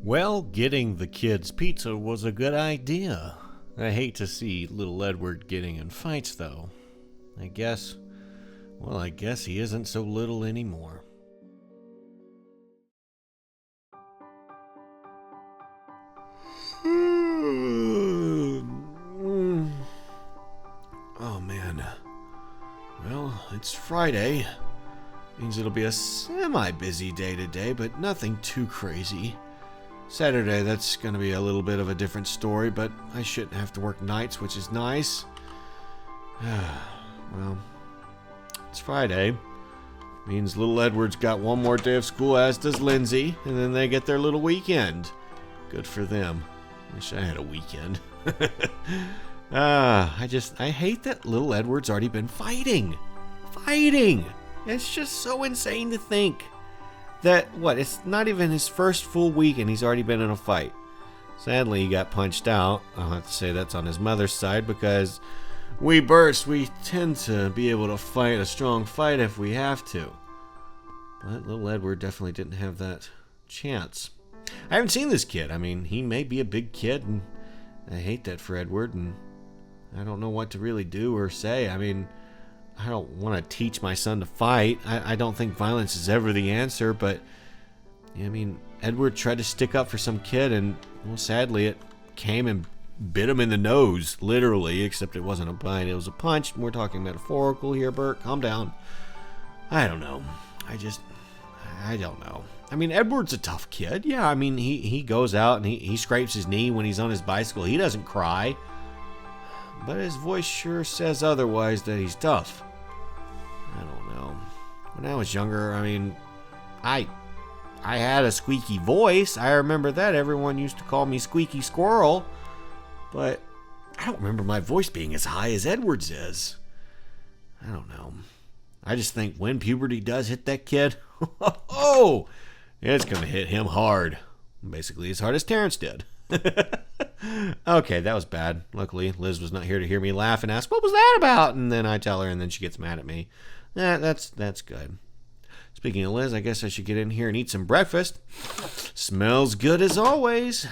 Well, getting the kids pizza was a good idea. I hate to see little Edward getting in fights, though. I guess he isn't so little anymore. Oh man. Well, it's Friday. Means it'll be a semi-busy day today, but nothing too crazy. Saturday, that's going to be a little bit of a different story, but I shouldn't have to work nights, which is nice. Well, it's Friday. Means little Edward's got one more day of school, as does Lindsay, and then they get their little weekend. Good for them. Wish I had a weekend. I hate that little Edward's already been fighting. It's just so insane to think that, it's not even his first full week and he's already been in a fight. Sadly, he got punched out. I'll have to say that's on his mother's side, because we tend to be able to fight a strong fight if we have to. But little Edward definitely didn't have that chance. I haven't seen this kid. I mean, he may be a big kid, and I hate that for Edward, and I don't know what to really do or say. I mean, I don't want to teach my son to fight. I don't think violence is ever the answer, but I mean, Edward tried to stick up for some kid, and well, sadly it came and bit him in the nose, literally, except it wasn't a bite, it was a punch. We're talking metaphorical here, Bert. Calm down. I don't know. I don't know. I mean, Edward's a tough kid. Yeah, I mean, he goes out and he scrapes his knee when he's on his bicycle. He doesn't cry. But his voice sure says otherwise, that he's tough. I don't know. When I was younger, I mean, I had a squeaky voice. I remember that. Everyone used to call me Squeaky Squirrel. But I don't remember my voice being as high as Edward's is. I don't know. I just think when puberty does hit that kid, it's going to hit him hard. Basically as hard as Terrence did. Okay, that was bad. Luckily, Liz was not here to hear me laugh and ask, what was that about? And then I tell her, and then she gets mad at me. That's good. Speaking of Liz, I guess I should get in here and eat some breakfast. Smells good as always.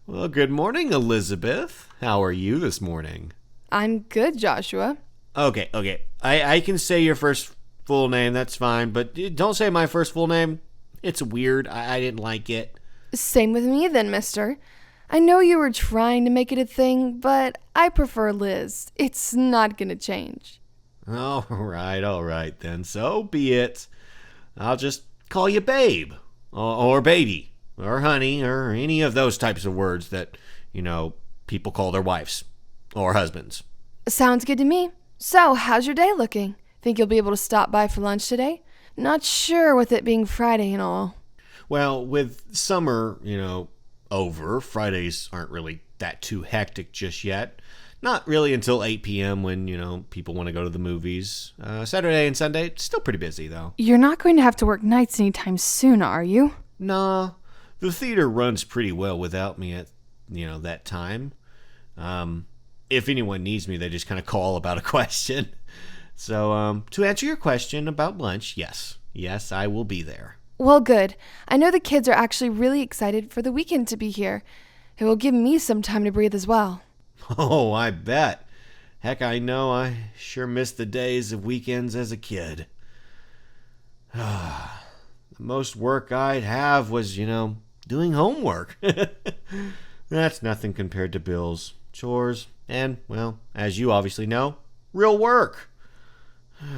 Well, good morning, Elizabeth. How are you this morning? I'm good, Joshua. Okay. I can say your first full name, that's fine, but don't say my first full name. It's weird. I didn't like it. Same with me then, mister. I know you were trying to make it a thing, but I prefer Liz. It's not gonna change. All right then. So be it. I'll just call you babe, or baby, or honey, or any of those types of words that, people call their wives or husbands. Sounds good to me. So, how's your day looking? Think you'll be able to stop by for lunch today? Not sure with it being Friday and all. Well, with summer, over, Fridays aren't really that too hectic just yet. Not really until 8 p.m. when, people want to go to the movies. Saturday and Sunday, still pretty busy, though. You're not going to have to work nights anytime soon, are you? Nah, the theater runs pretty well without me at, that time. If anyone needs me, they just kind of call about a question. So, to answer your question about lunch, yes, I will be there. Well, good. I know the kids are actually really excited for the weekend to be here. It will give me some time to breathe as well. Oh, I bet. Heck, I know. I sure missed the days of weekends as a kid. The most work I'd have was, doing homework. That's nothing compared to bills, chores, and, well, as you obviously know, real work.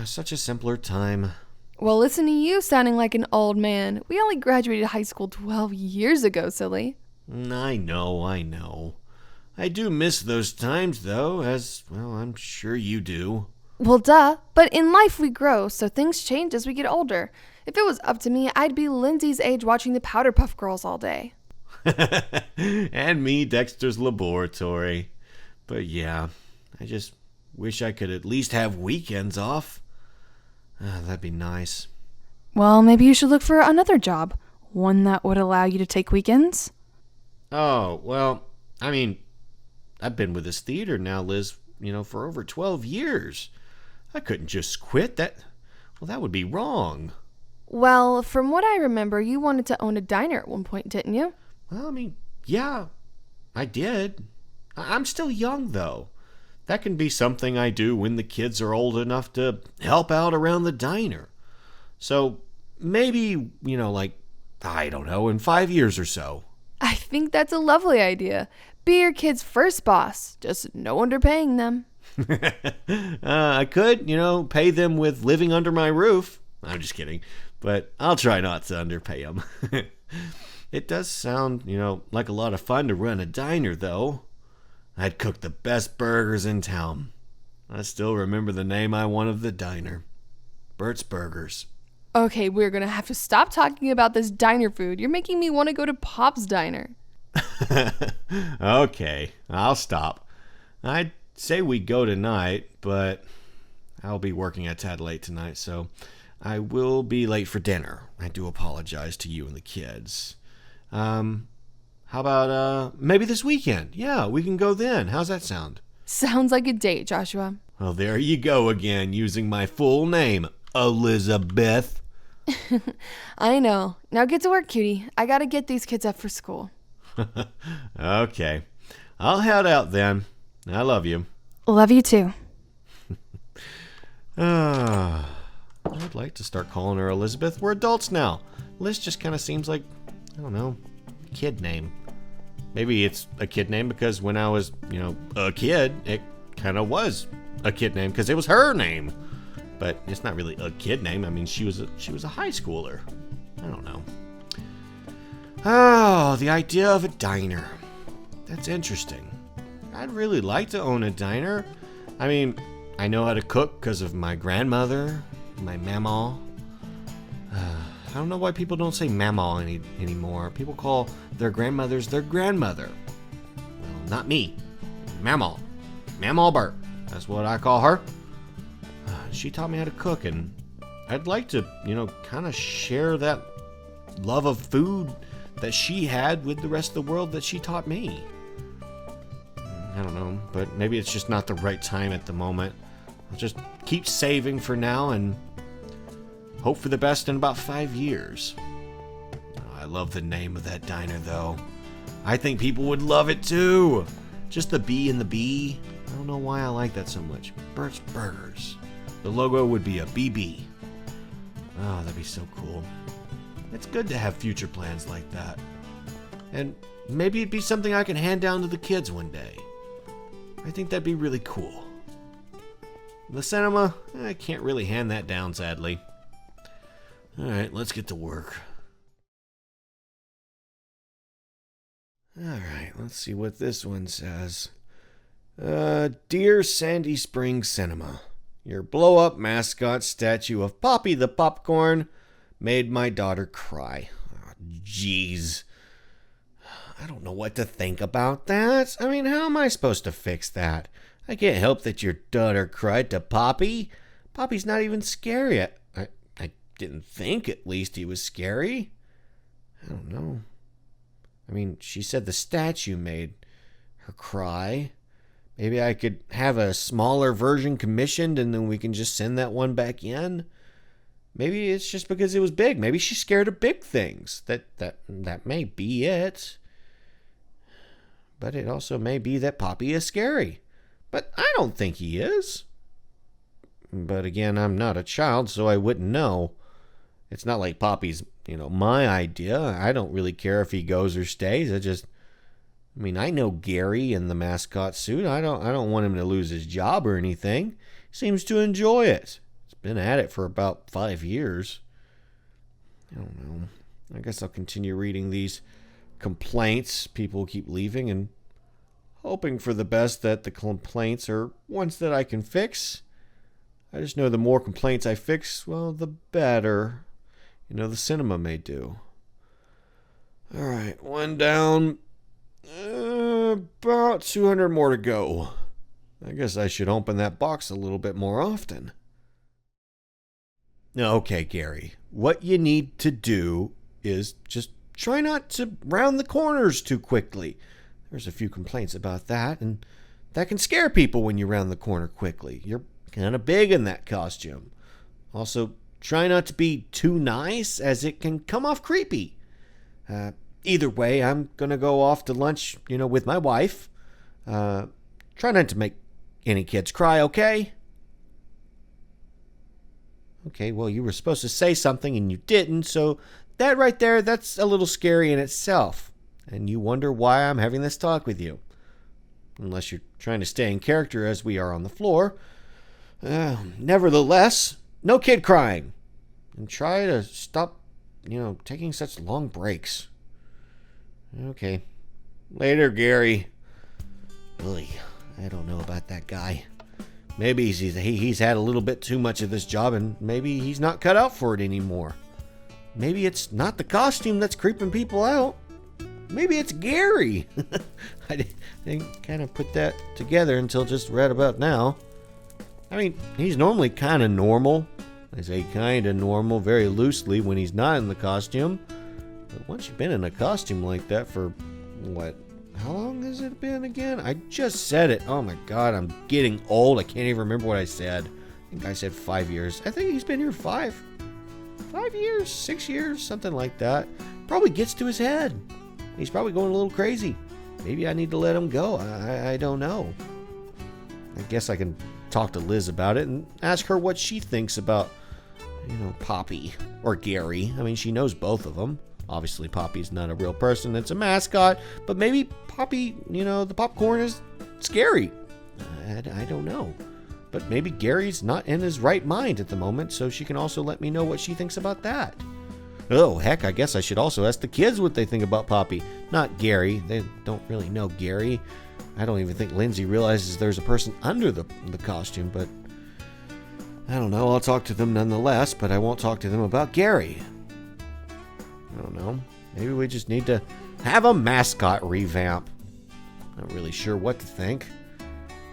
Such a simpler time. Well, listen to you sounding like an old man. We only graduated high school 12 years ago, silly. I know. I do miss those times, though, as, well, I'm sure you do. Well, duh. But in life we grow, so things change as we get older. If it was up to me, I'd be Lindsay's age watching the Powder Puff Girls all day. And me, Dexter's Laboratory. But yeah, I just wish I could at least have weekends off. That'd be nice. Well, maybe you should look for another job. One that would allow you to take weekends. Oh, well, I mean, I've been with this theater now, Liz, for over 12 years. I couldn't just quit. That would be wrong. Well, from what I remember, you wanted to own a diner at one point, didn't you? Well, I mean, yeah, I did. I'm still young, though. That can be something I do when the kids are old enough to help out around the diner. So maybe, like, I don't know, in 5 years or so. I think that's a lovely idea. Be your kid's first boss, just no underpaying them. I could, pay them with living under my roof. I'm just kidding, but I'll try not to underpay them. It does sound, like a lot of fun to run a diner, though. I'd cook the best burgers in town. I still remember the name I wanted of the diner. Bert's Burgers. Okay, we're going to have to stop talking about this diner food. You're making me want to go to Pop's Diner. Okay, I'll stop. I'd say we go tonight, but I'll be working a tad late tonight, so I will be late for dinner. I do apologize to you and the kids. How about maybe this weekend? Yeah, we can go then. How's that sound? Sounds like a date, Joshua. Well, there you go again, using my full name, Elizabeth. I know. Now get to work, cutie. I gotta get these kids up for school. Okay. I'll head out then. I love you. Love you too. I'd like to start calling her Elizabeth. We're adults now. Liz just kind of seems like, I don't know, a kid name. Maybe it's a kid name because when I was, a kid, it kind of was a kid name because it was her name. But it's not really a kid name. I mean, she was a high schooler. I don't know. Oh, the idea of a diner. That's interesting. I'd really like to own a diner. I mean, I know how to cook because of my grandmother, my mama. I don't know why people don't say mama anymore. People call their grandmothers their grandmother. Well, not me. Mama. Mama Bert. That's what I call her. She taught me how to cook, and I'd like to, kind of share that love of food that she had with the rest of the world that she taught me. I don't know, but maybe it's just not the right time at the moment. I'll just keep saving for now and hope for the best in about 5 years. Oh, I love the name of that diner, though. I think people would love it, too. Just the B and the B. I don't know why I like that so much. Bert's Burgers. The logo would be a BB. Oh, that'd be so cool. It's good to have future plans like that. And maybe it'd be something I can hand down to the kids one day. I think that'd be really cool. The cinema, I can't really hand that down, sadly. Alright, let's get to work. Alright, let's see what this one says. Dear Sandy Springs Cinema, your blow-up mascot statue of Poppy the Popcorn made my daughter cry. Oh, jeez. I don't know what to think about that. I mean, how am I supposed to fix that? I can't help that your daughter cried to Poppy. Poppy's not even scary. I didn't think, at least, he was scary. I don't know. I mean, she said the statue made her cry. Maybe I could have a smaller version commissioned and then we can just send that one back in. Maybe it's just because it was big. Maybe she's scared of big things. That may be it. But it also may be that Poppy is scary. But I don't think he is. But again, I'm not a child, so I wouldn't know. It's not like Poppy's, my idea. I don't really care if he goes or stays. I know Gary in the mascot suit. I don't want him to lose his job or anything. He seems to enjoy it. He's been at it for about 5 years. I don't know. I guess I'll continue reading these complaints people keep leaving and hoping for the best that the complaints are ones that I can fix. I just know the more complaints I fix, well, the better. The cinema may do. All right, one down. About 200 more to go. I guess I should open that box a little bit more often. Okay, Gary. What you need to do is just try not to round the corners too quickly. There's a few complaints about that, and that can scare people when you round the corner quickly. You're kind of big in that costume. Also, try not to be too nice, as it can come off creepy. Either way, I'm going to go off to lunch, with my wife. Try not to make any kids cry, okay? Okay, well, you were supposed to say something and you didn't, so that right there, that's a little scary in itself. And you wonder why I'm having this talk with you. Unless you're trying to stay in character as we are on the floor. Nevertheless, no kid crying. And try to stop, taking such long breaks. Okay. Later, Gary. Really, I don't know about that guy. Maybe he's had a little bit too much of this job, and maybe he's not cut out for it anymore. Maybe it's not the costume that's creeping people out. Maybe it's Gary. I didn't kind of put that together until just right about now. I mean, he's normally kind of normal. I say kind of normal very loosely when he's not in the costume. But once you've been in a costume like that for, what, how long has it been again? I just said it. Oh my God, I'm getting old. I can't even remember what I said. I think I said 5 years. I think he's been here 5 years, 6 years, something like that. Probably gets to his head. He's probably going a little crazy. Maybe I need to let him go. I don't know. I guess I can talk to Liz about it and ask her what she thinks about, Poppy or Gary. I mean, she knows both of them. Obviously, Poppy's not a real person. It's a mascot. But maybe Poppy, the popcorn is scary. I don't know. But maybe Gary's not in his right mind at the moment, so she can also let me know what she thinks about that. Oh, heck, I guess I should also ask the kids what they think about Poppy. Not Gary. They don't really know Gary. I don't even think Lindsay realizes there's a person under the costume, but I don't know. I'll talk to them nonetheless, but I won't talk to them about Gary. I don't know. Maybe we just need to have a mascot revamp. Not really sure what to think.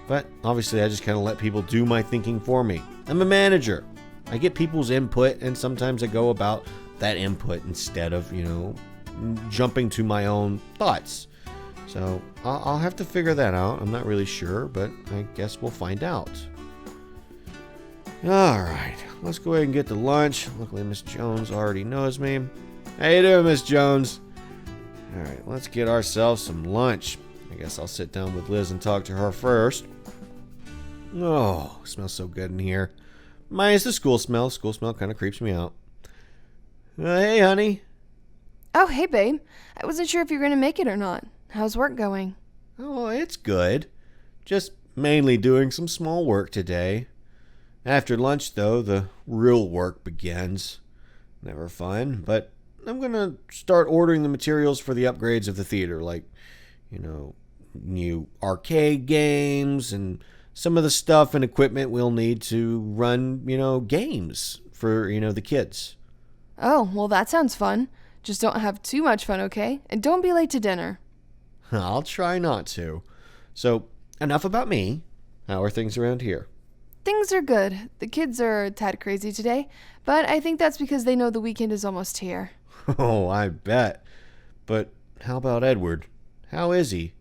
But obviously I just kind of let people do my thinking for me. I'm a manager. I get people's input, and sometimes I go about that input instead of, jumping to my own thoughts. So I'll have to figure that out. I'm not really sure, but I guess we'll find out. All right, let's go ahead and get to lunch. Luckily, Miss Jones already knows me. How you doing, Miss Jones? All right, let's get ourselves some lunch. I guess I'll sit down with Liz and talk to her first. Oh, it smells so good in here. Minus the school smell. School smell kind of creeps me out. Hey, honey. Oh, hey, babe. I wasn't sure if you were going to make it or not. How's work going? Oh, it's good. Just mainly doing some small work today. After lunch, though, the real work begins. Never fun, but I'm going to start ordering the materials for the upgrades of the theater, like, new arcade games and some of the stuff and equipment we'll need to run, games for, the kids. Oh, well, that sounds fun. Just don't have too much fun, okay? And don't be late to dinner. I'll try not to. So, enough about me. How are things around here? Things are good. The kids are a tad crazy today, but I think that's because they know the weekend is almost here. Oh, I bet. But how about Edward? How is he?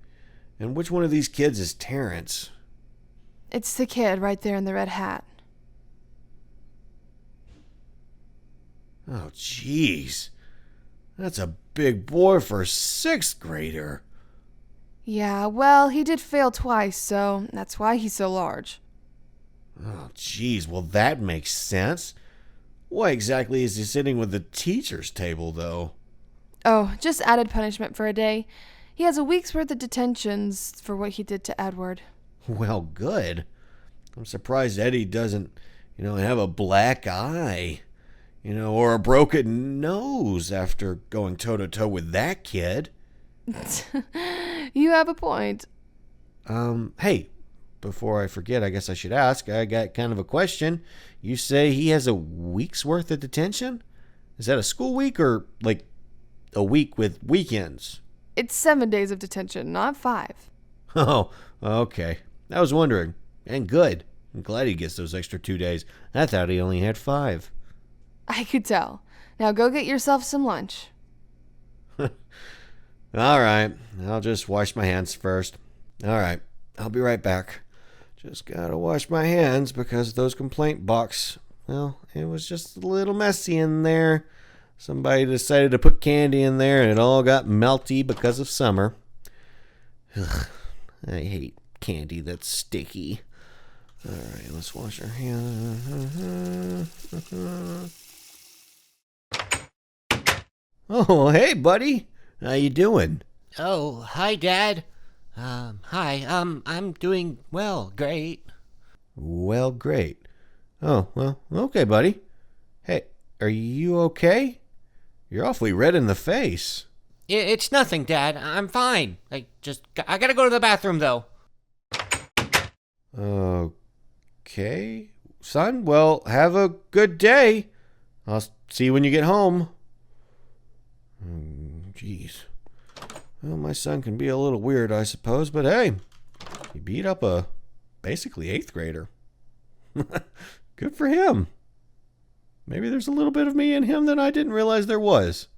And which one of these kids is Terrence? It's the kid right there in the red hat. Oh, jeez. That's a big boy for a 6th grader. Yeah, well, he did fail twice, so that's why he's so large. Oh, jeez. Well, that makes sense. Why exactly is he sitting with the teacher's table, though? Oh, just added punishment for a day. He has a week's worth of detentions for what he did to Edward. Well, good. I'm surprised Eddie doesn't, have a black eye, or a broken nose after going toe-to-toe with that kid. You have a point. Hey, before I forget, I guess I should ask. I got kind of a question. You say he has a week's worth of detention? Is that a school week or, like, a week with weekends? It's 7 days of detention, not 5. Oh, okay. I was wondering. And good. I'm glad he gets those extra 2 days. I thought he only had 5. I could tell. Now go get yourself some lunch. All right. I'll just wash my hands first. All right. I'll be right back. Just gotta wash my hands because those complaint box well, it was just a little messy in there. Somebody decided to put candy in there and it all got melty because of summer. Ugh, I hate candy that's sticky. Alright, let's wash our hands. Oh, hey, buddy. How you doing? Oh, hi, Dad. Hi. I'm doing well, great. Well, great. Oh, well, okay, buddy. Hey, are you okay? You're awfully red in the face. It's nothing, Dad. I'm fine. I gotta go to the bathroom, though. Okay, son. Well, have a good day. I'll see you when you get home. Jeez. Well, my son can be a little weird, I suppose, but hey, he beat up a basically 8th grader. Good for him. Maybe there's a little bit of me in him that I didn't realize there was.